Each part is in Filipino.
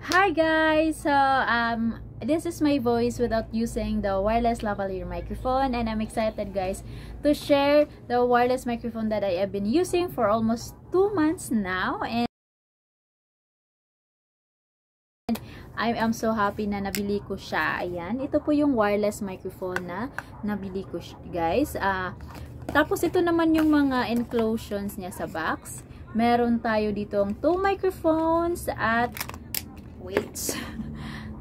Hi guys! This is my voice without using the wireless lavalier microphone, and I'm excited guys to share the wireless microphone that I have been using for almost 2 months now, and I am so happy na nabili ko siya. Ayan, ito po yung wireless microphone na nabili ko guys. Tapos ito naman yung mga enclosures niya sa box. Meron tayo ditong 2 microphones at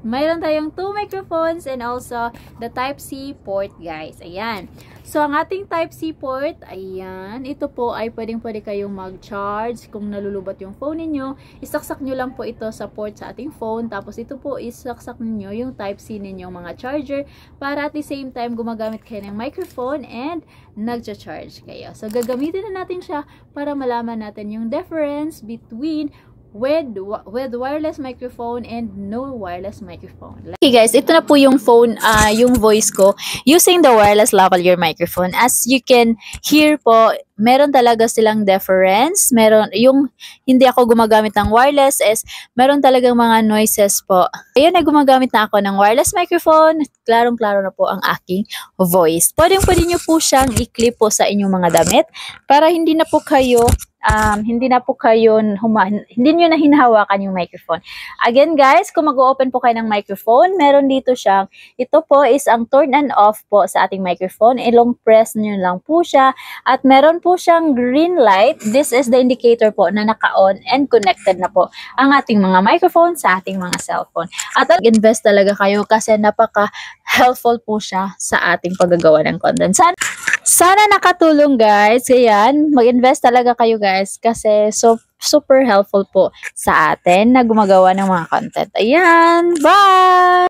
mayroon tayong 2 microphones and also the Type-C port guys. Ayan. So, ang ating Type-C port, ayan, ito po ay pwede kayong mag-charge kung nalulubat yung phone ninyo. Isaksak nyo lang po ito sa port sa ating phone. Tapos ito po, isaksak niyo yung Type-C ninyong mga charger para at the same time gumagamit kayo ng microphone and nagcha-charge kayo. So, gagamitin na natin siya para malaman natin yung difference between with wireless microphone and no wireless microphone. Okay guys, ito na po yung phone, yung voice ko using the wireless lavalier microphone. As you can hear po, meron talaga silang difference. Meron yung hindi ako gumagamit ng wireless is meron talagang mga noises po. Ayun, na gumagamit na ako ng wireless microphone. Klarong-klaro na po ang aking voice. Pwede nyo po siyang i-clip po sa inyong mga damit para hindi na po kayo hindi nyo na hinahawakan yung microphone. Again guys, kung mag-open po kayo ng microphone, meron dito siyang, ito po is ang turn and off po sa ating microphone. Ilong press nyo lang po siya. At meron po siyang green light. This is the indicator po na naka-on and connected na po ang ating mga microphone sa ating mga cellphone. At invest talaga kayo kasi napaka-helpful po siya sa ating paggagawa ng content. Sana nakatulong guys. Ayan, mag-invest talaga kayo guys kasi super helpful po sa atin na gumagawa ng mga content. Ayan, bye!